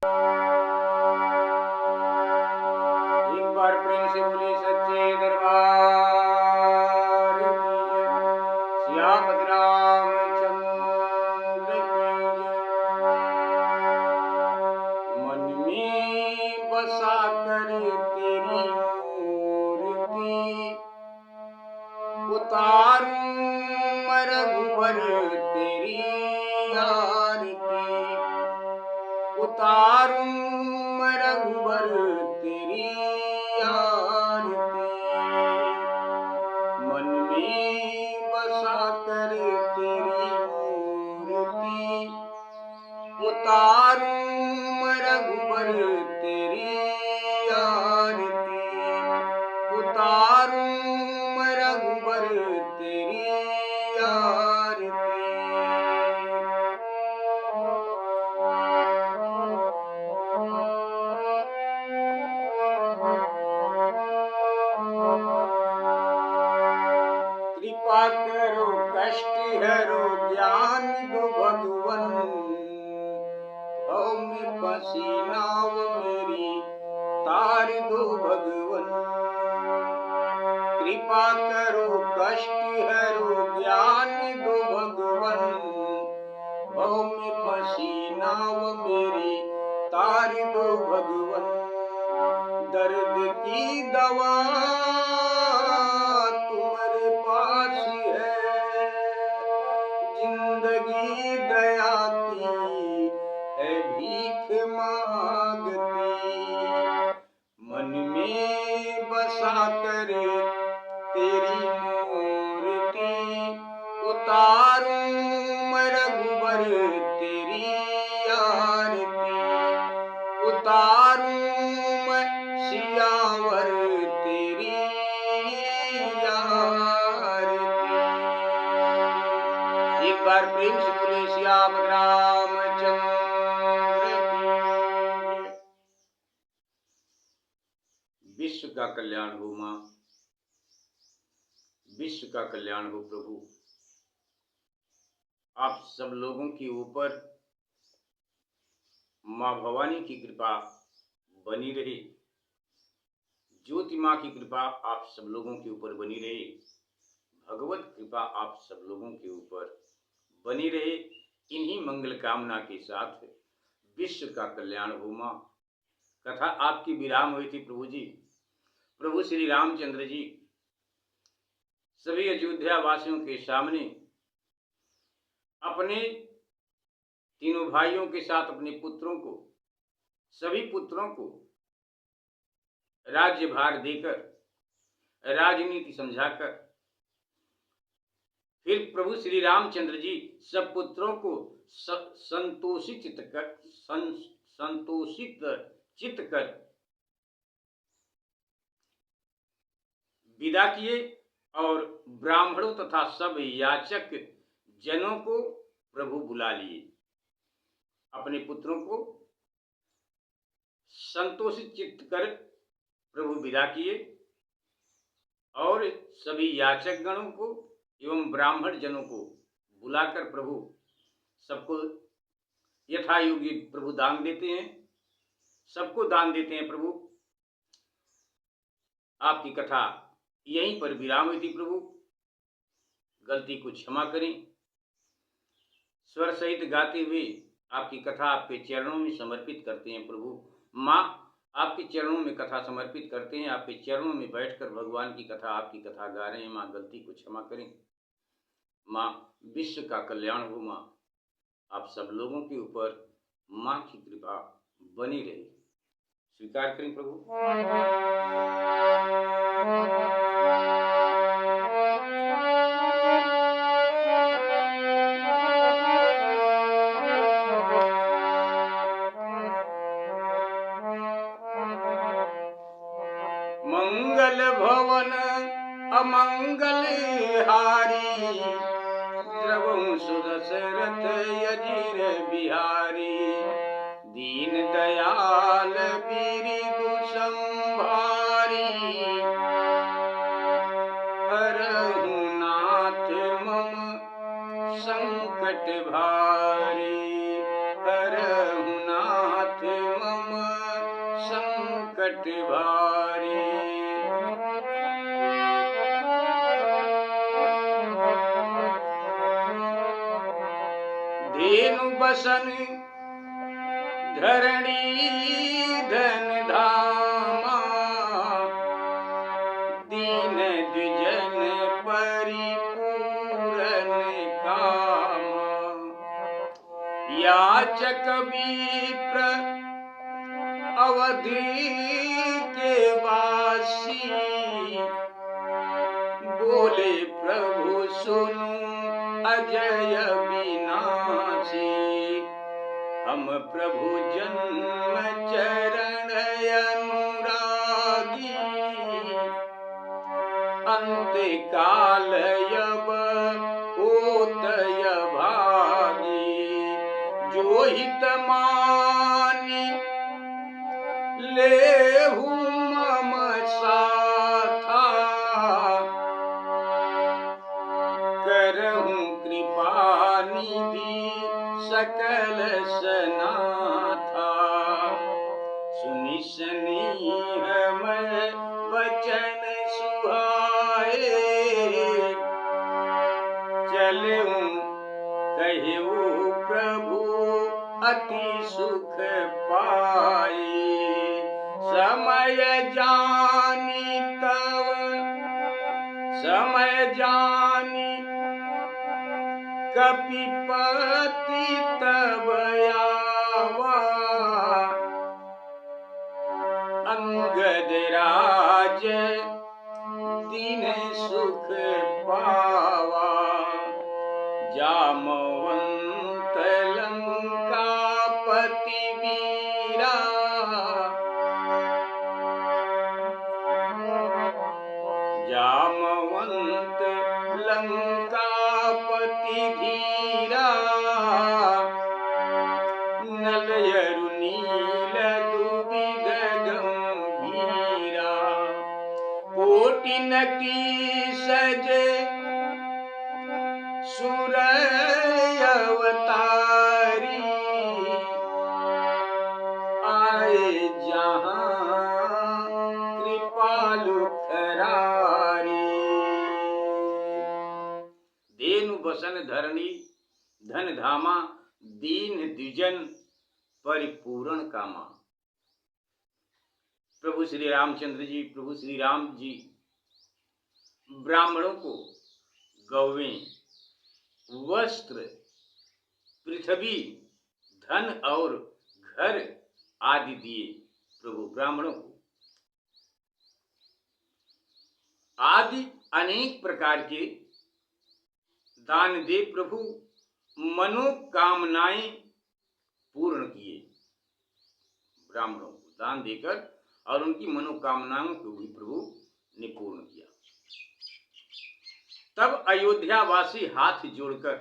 एक बार प्रेम से बोली सच्चे दरबार की जय। सियापति रामचंद्र की जय। मन में बसा कर तेरी मूर्ति उतारूं मैं रघुबर तेरी आरती। उतारूं मैं रघुबर तेरी आरती। मन में बसा कर तेरी मूर्ति उतारूं मैं रघुबर तेरी आरती। उतारूं मैं रघुबर तेरी आरती। कृपा करो कष्ट हरो ज्ञान दो भगवन। भव में फंसी नाव मेरी तार दो भगवन। कृपा करो कष्ट हरो ज्ञान दो भगवन। भव में फंसी नाव मेरी तार दो भगवन। दर्द की दवा तुम्हारे पास है। जिंदगी दया की है भीख मांगती। मन में बसा कर तेरी मूर्ति उतारूं मैं रघुबर तेरी आरती। उतारूं मैं सियावर तेरी आरती। एक बार प्रेम से बोले सियापति रामचंद्र की जय। विश्व का कल्याण हो मां, विश्व का कल्याण हो प्रभु। आप सब लोगों के ऊपर मां भवानी की कृपा बनी रहे। ज्योति मां की कृपा आप सब लोगों के ऊपर बनी रहे। भगवत कृपा आप सब लोगों के ऊपर बनी रहे। इन्हीं मंगल कामना के साथ विश्व का कल्याण हो मां। कथा आपकी विराम हुई थी प्रभु जी। प्रभु श्री रामचंद्र जी सभी अयोध्या वासियों के सामने अपने तीनों भाइयों के साथ अपने पुत्रों को, सभी पुत्रों को राज्यभार देकर, राजनीति समझाकर, फिर प्रभु श्री रामचंद्र जी सब पुत्रों को संतोषित चित्त कर विदा किए और ब्राह्मणों तथा सब याचक जनों को प्रभु बुला लिए। अपने पुत्रों को संतोषित चित्त कर प्रभु विदा किए और सभी याचक गणों को एवं ब्राह्मण जनों को बुलाकर प्रभु सबको यथा योग्य प्रभु दान देते हैं। सबको दान देते हैं प्रभु। आपकी कथा यहीं पर विराम हुई थी प्रभु। गलती को क्षमा करें। स्वर सहित गाते हुए आपकी कथा आपके चरणों में समर्पित करते हैं प्रभु। माँ आपके चरणों में कथा समर्पित करते हैं। आपके चरणों में बैठकर भगवान की कथा, आपकी कथा गा रहे हैं। माँ गलती को क्षमा करें। माँ विश्व का कल्याण हो माँ। आप सब लोगों के ऊपर माँ की कृपा बनी रहे। स्वीकार करें प्रभु। मंगल भवन अमंगल हारी द्रवं सुदशरथ यजीर बिहारी। दीन दयाल बिरिदु संभारी हरहु नाथ मम संकट भारी। हरहु नाथ संकट भारी। धेनु बसन धरणी धन धामा, दीन द्विजन परिपूरन कामा। याचक विप्र अवधि के वासी, बोले प्रभु सुनु अजय विनाशी। हम प्रभु जन्म चरण अनुरागी, अंत काल यब होतय भागी। जो हित मानी लेहु मम साथा, करहूं कृपा निधि सकल सनाथा। सुनि स्नेहमय वचन सुहाए, चलऊं कहिऊ प्रभु अति सुख पाए। समय जानी तव समय जानी कपिपति तब आवा। अंगद राज दीन सुख पावा। जामवंत लंकापति वीरा, जामवंत लंकापति धीरा। नलयरु नील दुविध गंभीरा, कोटि नटी सजे सुर अवतारी। आए जहां कृपालु खरारी। धेनु बसन धरणी धन धामा, दीन द्विजन परिपूर्ण कामा। प्रभु श्री रामचंद्र जी, प्रभु श्री राम जी ब्राह्मणों को गौवें, वस्त्र, पृथ्वी, धन और घर आदि दिए। प्रभु ब्राह्मणों को आदि अनेक प्रकार के दान दे प्रभु मनोकामनाएं पूर्ण किए। ब्राह्मणों को दान देकर और उनकी मनोकामनाओं को भी प्रभु ने पूर्ण किया। तब अयोध्यावासी हाथ जोड़कर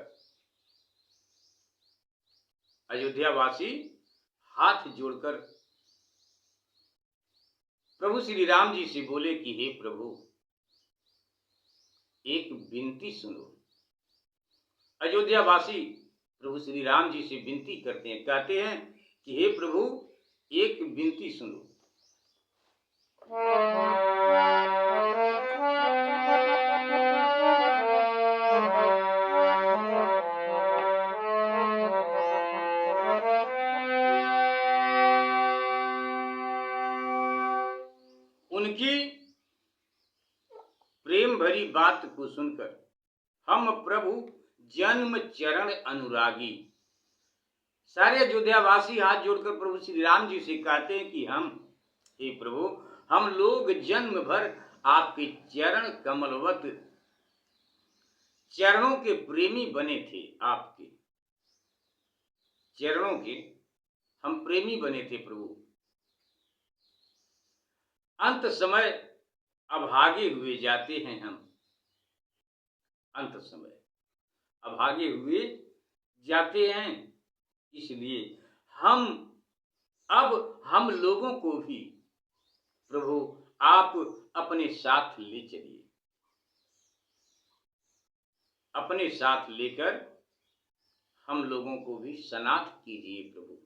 प्रभु श्री राम जी से बोले कि हे प्रभु, एक विनती सुनो। अयोध्यावासी प्रभु श्री राम जी से विनती करते हैं, कहते हैं कि हे प्रभु, एक विनती सुनो। उनकी प्रेम भरी बात को सुनकर हम प्रभु जन्म चरण अनुरागी, सारे अयोध्यावासी हाथ जोड़कर प्रभु श्री राम जी से कहते हैं कि हे प्रभु, हम लोग जन्म भर आपके चरण कमलवत चरणों के प्रेमी बने थे। आपके चरणों के हम प्रेमी बने थे प्रभु। अंत समय अभागे हुए जाते हैं हम, अंत समय अभागे हुए जाते हैं। इसलिए हम लोगों को भी प्रभु आप अपने साथ ले चलिए, अपने साथ लेकर हम लोगों को भी सनाथ कीजिए प्रभु।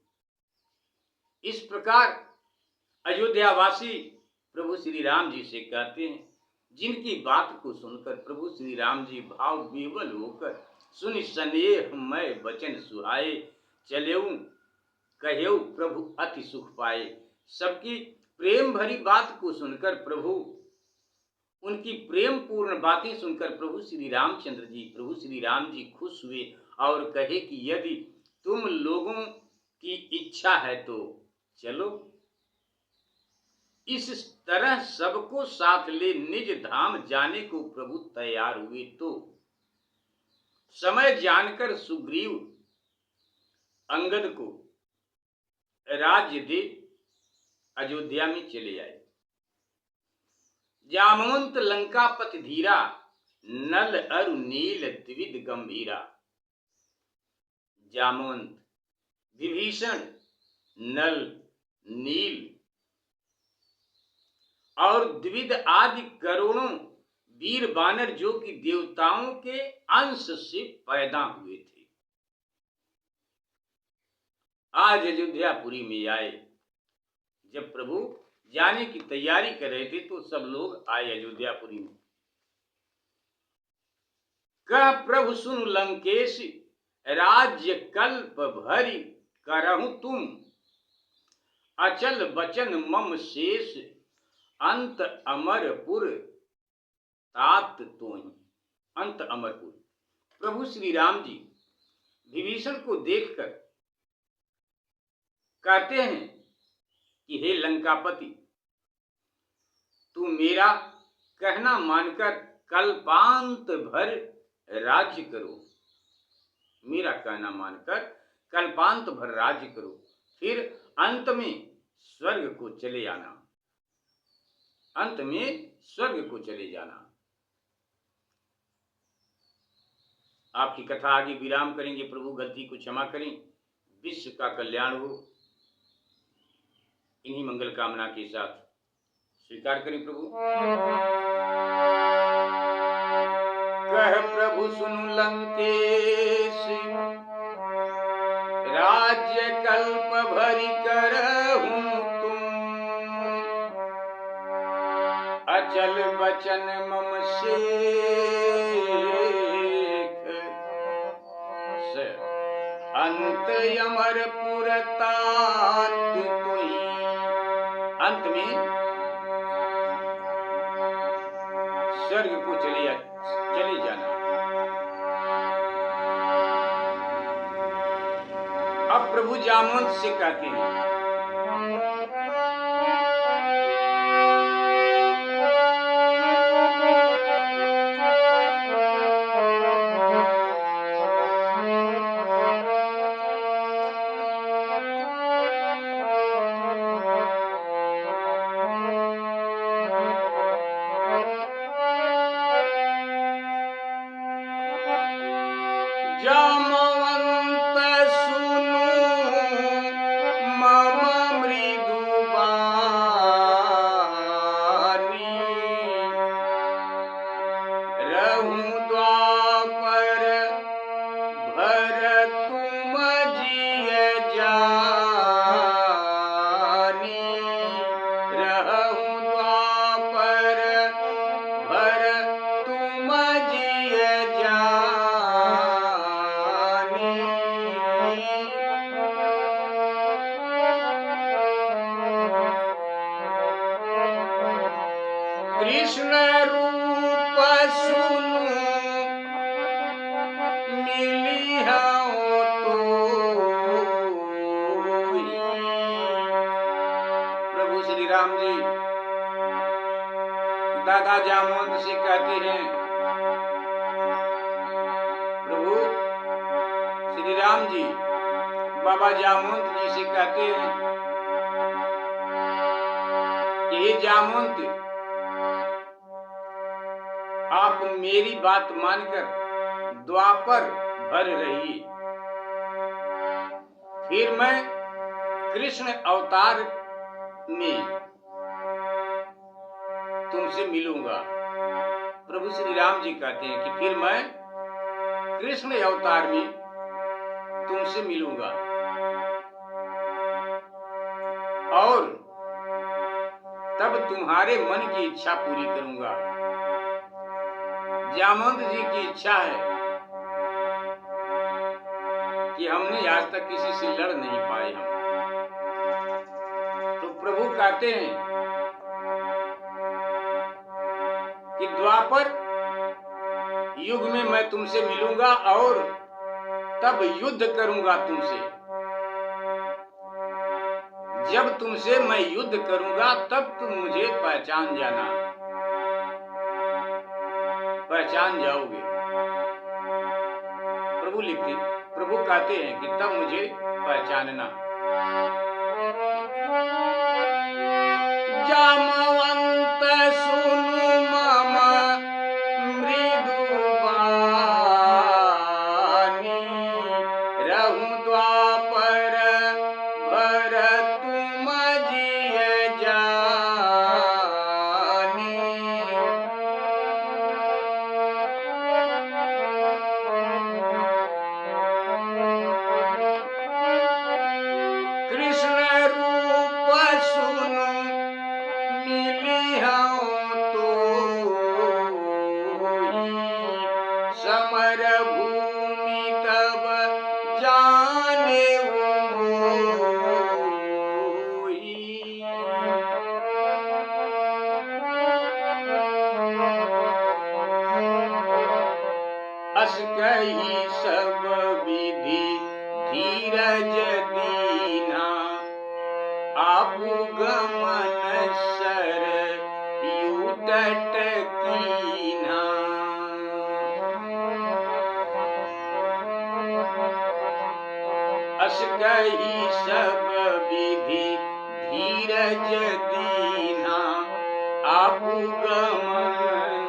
इस प्रकार अयोध्यावासी प्रभु श्री राम जी से कहते हैं, जिनकी बात को सुनकर प्रभु श्री राम जी भाव विह्वल होकर सुनि स्नेह मैं वचन सुहाए, चलेऊ कहेऊ प्रभु अति सुख पाए। सबकी प्रेम भरी बात को सुनकर प्रभु, उनकी प्रेम पूर्ण बातें सुनकर प्रभु श्री राम जी खुश हुए और कहे कि यदि तुम लोगों की इच्छा है तो चलो। इस तरह सबको साथ ले निज धाम जाने को प्रभु तैयार हुए तो समय जानकर सुग्रीव अंगद को राज्य दे अयोध्या में चले आए। जामवंत लंकापति धीरा, नल अरु नील द्विविध गंभीरा। जामवंत, विभीषण, नल, नील और द्विविध आदि करोड़ों वीर बानर जो कि देवताओं के अंश से पैदा हुए थे, आज अयोध्यापुरी में आए। जब प्रभु जाने की तैयारी कर रहे थे तो सब लोग आए अयोध्यापुरी में। कह प्रभु सुन लंकेश, राज्य कल्प भरी करहु तुम, अचल बचन मम शेष, अंत अमरपुर तात तोहि। अंत अमरपुर। प्रभु श्री राम जी विभीषण को देखकर कहते हैं कि हे लंकापति, तू मेरा कहना मानकर कल्पांत भर राज्य करो। मेरा कहना मानकर कल्पांत भर राज्य करो, फिर अंत में स्वर्ग को चले जाना। अंत में स्वर्ग को चले जाना। आपकी कथा आगे विराम करेंगे। प्रभु गलती को क्षमा करें, विश्व का कल्याण हो, इन्हीं मंगल कामना के साथ स्वीकार करें। प्रभु कह प्रभु सुन लंकेश, राज्य कल्प भरि करहु तुम, अचल बचन मम शेख, अंत अमरपुर तात तोहि। अंत में स्वर्ग को चले जाना। अब प्रभु जामवंत से कहते हैं, जामवंत सुनु मम मृदु बानी, रहूं द्वापर भर तुम जिय जानी, रहूं द्वापर भर तुम जिय जानी। कृष्ण रूप सुनु मिली हूँ तोहि। प्रभु श्री राम जी दादा जामवंत से कहते हैं, प्रभु श्री राम जी बाबा जामवंत जी से कहते हैं कि हे जामवंत, आप मेरी बात मानकर द्वापर भर रहिए, फिर मैं कृष्ण अवतार में तुमसे मिलूंगा। प्रभु श्री राम जी कहते हैं कि फिर मैं कृष्ण अवतार में तुमसे मिलूंगा और तब तुम्हारे मन की इच्छा पूरी करूंगा। जामवंत जी की इच्छा है कि हमने आज तक किसी से लड़ नहीं पाए हम। तो प्रभु कहते हैं कि द्वापर युग में मैं तुमसे मिलूंगा और तब युद्ध करूंगा तुमसे। जब तुमसे मैं युद्ध करूंगा तब तुम मुझे पहचान जाना, पहचान जाओगे। प्रभु कहते हैं कि तब मुझे पहचानना। जामवंत सुनु मम मृदु बानी, रहु द्वापर भर तुम जिय जानी। कृष्ण रूप सुनु समर भूमि तब जाने अस कही सब विधि धीरज दीना, आपु गमन सर युटट कीना। अस कही सब विधि धीरज दीना, आपु गमन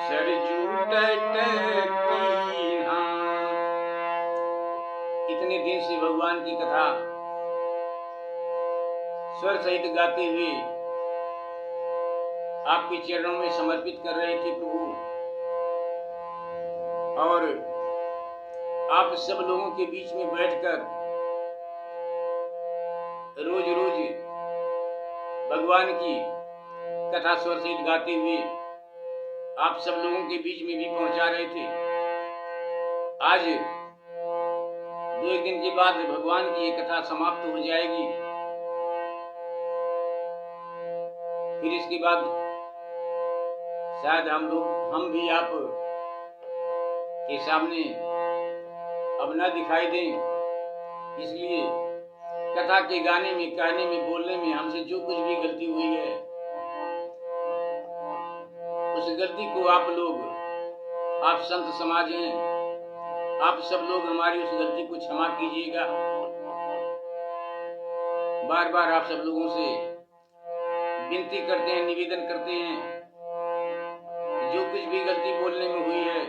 सर युटट कीना। इतने दिन से भगवान की कथा स्वर सहित गाते हुए आपके चरणों में समर्पित कर रहे थे प्रभु, और आप सब लोगों के बीच में बैठकर रोज रोज भगवान की कथा स्वर सहित गाते हुए आप सब लोगों के बीच में भी पहुंचा रहे थे। आज 2 दिन के बाद भगवान की ये कथा समाप्त हो जाएगी। फिर इसके बाद शायद हम भी आप के सामने अब न दिखाई दें। इसलिए कथा के गाने में, कहने में, बोलने में हमसे जो कुछ भी गलती हुई है, उस गलती को आप लोग, आप संत समाज हैं, आप सब लोग हमारी उस गलती को क्षमा कीजिएगा। बार बार आप सब लोगों से विनती करते हैं, निवेदन करते हैं, जो कुछ भी गलती बोलने में हुई है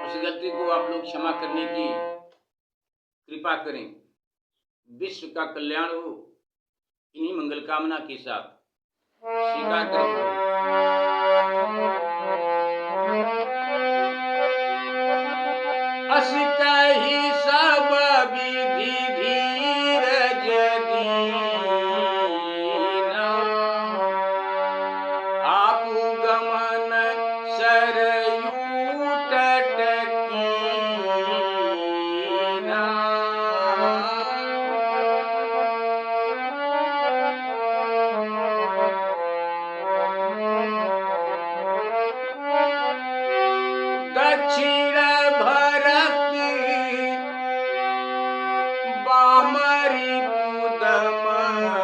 उस गलती को आप लोग क्षमा करने की कृपा करें। विश्व का कल्याण हो, इन्हीं मंगल कामना के साथ स्वीकार करें। अस कही सब विधि धीरज दीना, आपु गमन सर युटट कीना। दक्षिण भरत बामरी पुदमनु,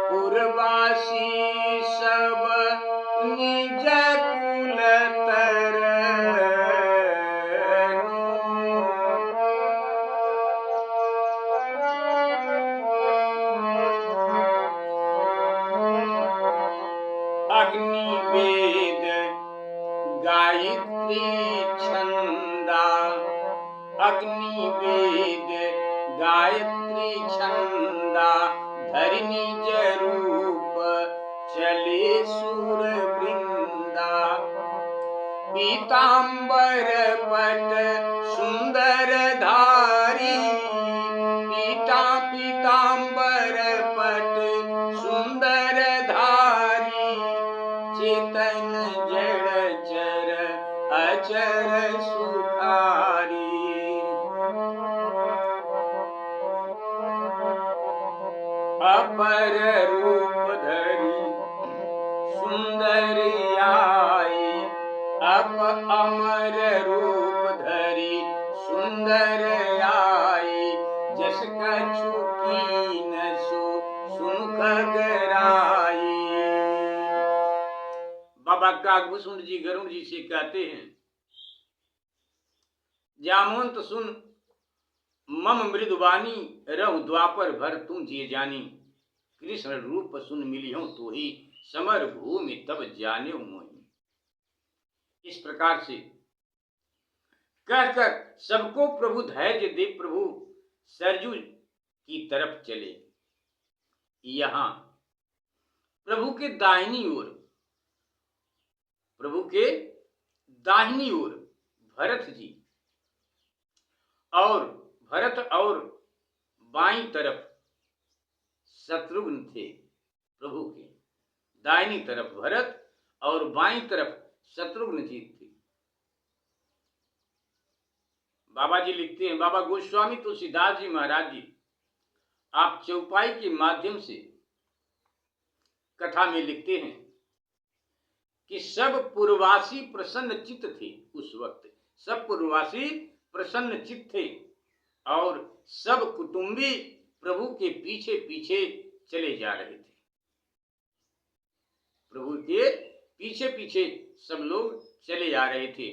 पूर्वासी सब निज कुल तरनु। अग्नि वेद गायत्री छंदा, अग्नि वेद गायत्री छंदा, धरनी जरूप चले सुर वृंदा। पीतांबर पट सुंदर धारी, पीताम्बर पट सुंदर धारी, चेतन जड़ चर अचर सुखारी। अपर रूप धरी सुंदर आई, अप अमर रूप धरी सुंदर आई, जस कछु कीन सो सुन खगराई। बाबा काकभूषण जी गरुड़ जी से कहते हैं, जामवंत सुन मम मृदुबानी, रहु द्वापर भर तुम जिए जानी। कृष्ण रूप सुन मिलियो तो ही, समर भूमि तब जाने मोहि। इस प्रकार से कहकर सबको प्रभु धैर्य दे प्रभु सरजू की तरफ चले। यहां प्रभु के दाहिनी ओर भरत जी और भरत और बाईं तरफ शत्रुघ्न थे। प्रभु के दाहिनी तरफ भरत और बाईं तरफ शत्रुघ्न जी थे। बाबा जी लिखते हैं, बाबा गोस्वामी तुलसीदास जी महाराज जी आप चौपाई के माध्यम से कथा में लिखते हैं कि सब पूर्ववासी प्रसन्न चित्त थे। उस वक्त सब पूर्ववासी प्रसन्न चित्त थे और सब कुटुंबी प्रभु के पीछे पीछे चले जा रहे थे। प्रभु के पीछे पीछे सब लोग चले आ रहे थे।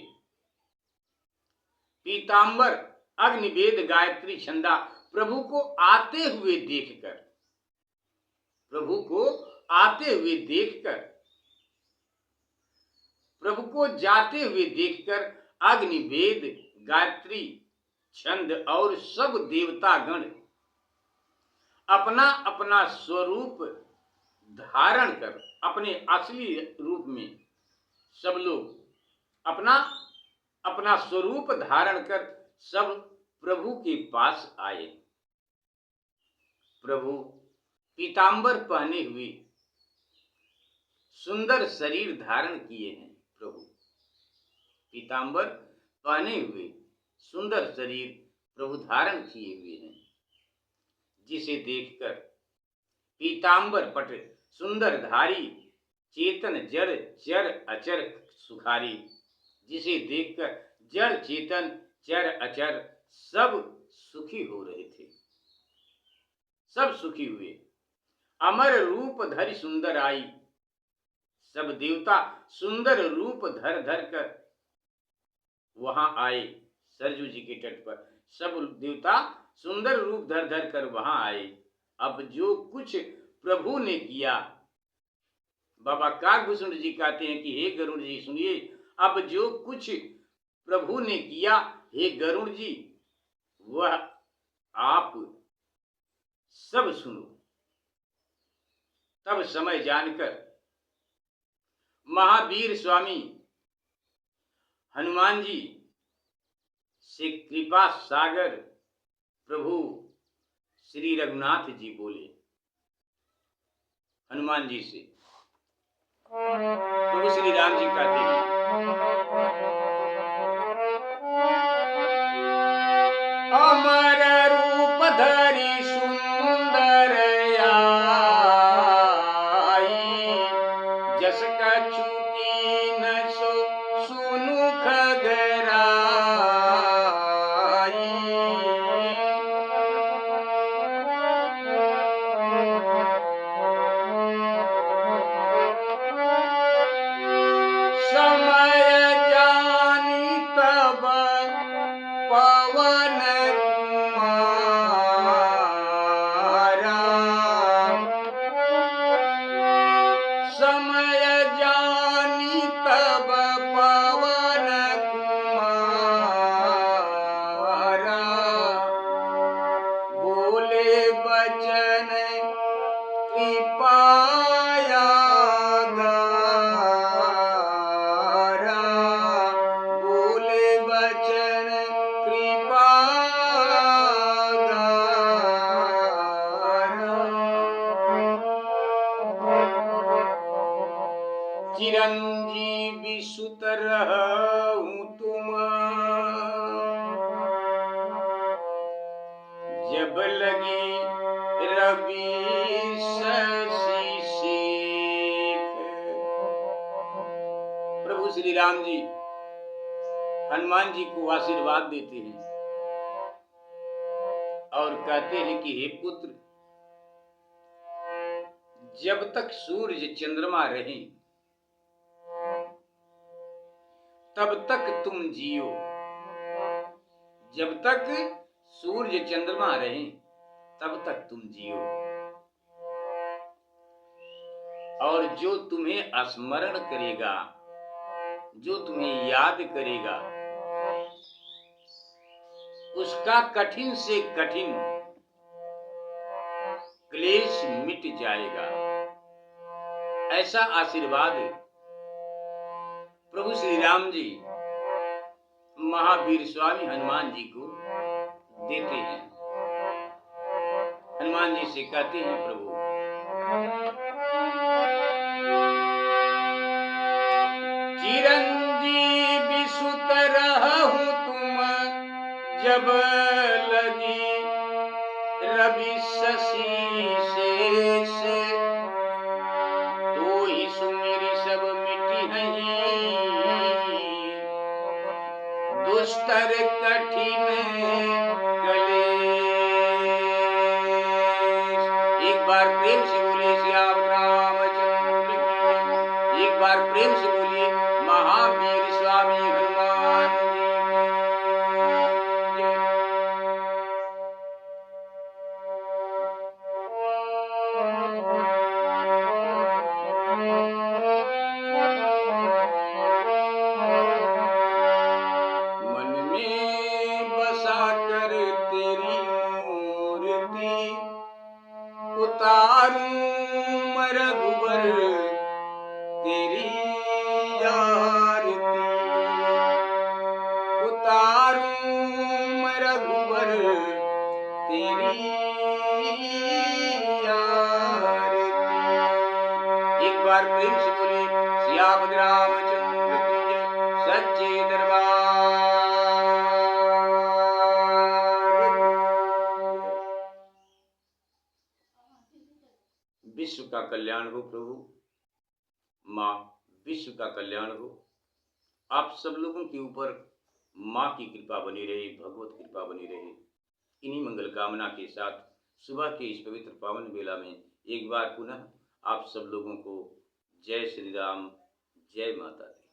पीताम्बर अग्निवेद गायत्री छंदा प्रभु को आते हुए देखकर, प्रभु को आते हुए देखकर, प्रभु को जाते हुए देखकर अग्निवेद गायत्री छंद और सब देवतागण अपना अपना स्वरूप धारण कर, अपने असली रूप में सब लोग अपना अपना स्वरूप धारण कर सब प्रभु के पास आए। प्रभु पीताम्बर पहने हुए सुंदर शरीर धारण किए हैं। प्रभु पीताम्बर पहने हुए सुंदर शरीर प्रभु धारण किए हुए हैं, जिसे देखकर पीताम्बर पट सुंदर धारी, चेतन जड़ चर अचर सुखारी, जिसे देखकर जड़ चेतन चर अचर सब सुखी हो रहे थे, सब सुखी हुए। अमर रूप धरि सुंदर आई, सब देवता सुंदर रूप धर धर कर वहां आए। सरजू जी के तट पर सब देवता सुंदर रूप धर धर कर वहां आए। अब जो कुछ प्रभु ने किया, बाबा काकभूषण जी कहते हैं कि हे गरुड़ जी सुनिए, अब जो कुछ प्रभु ने किया हे गरुड़ जी वह आप सब सुनो। तब समय जानकर महावीर स्वामी हनुमान जी से कृपा सागर प्रभु श्री रघुनाथ जी बोले। हनुमान जी से प्रभु श्री राम जी कहते हैं, अमर रूप धरि सुंदर आई, जस कछु कीन सो सुनु खगराई। समय जानी तब पवन कुमारा, समय जानी तब पवन कुमारा, बोले बचन कृपाया गारा, बोले बचन कृपा लगी रवि शशि शेख। प्रभु श्री राम जी हनुमान जी को आशीर्वाद देते हैं और कहते हैं कि हे पुत्र, जब तक सूरज चंद्रमा रहें तब तक तुम जियो। जब तक सूरज चंद्रमा रहें तब तक तुम जियो, और जो तुम्हें स्मरण करेगा, जो तुम्हें याद करेगा, उसका कठिन से कठिन क्लेश मिट जाएगा। ऐसा आशीर्वाद प्रभु श्री राम जी महावीर स्वामी हनुमान जी को देते हैं। हनुमान जी से कहते हैं, प्रभु चिरंजीवी सुत रहूं तुम जब लगी रवि शशि शेष, तो ही सुमिरी सब मिटी हैं दुस्तर कठिन कलेश। एक बार प्रेम से बोलिए सियावर रामचंद्र की जय। एक बार प्रेम से बोलिए महावीर स्वामी हनुमान जी की जय। मन में बसा कर तेरी मूर्ति उतारूं मैं रघुबर तेरी आरती, उतारूं मैं रघुबर तेरी आरती। एक बार प्रेम से बोले सियावर रामचंद्र की जय। सच्चे दरबार विश्व का कल्याण हो प्रभु, माँ विश्व का कल्याण हो। आप सब लोगों के ऊपर माँ की कृपा बनी रहे, भगवत कृपा बनी रहे। इन्हीं मंगल कामना के साथ सुबह के इस पवित्र पावन बेला में एक बार पुनः आप सब लोगों को जय श्री राम, जय माता दी।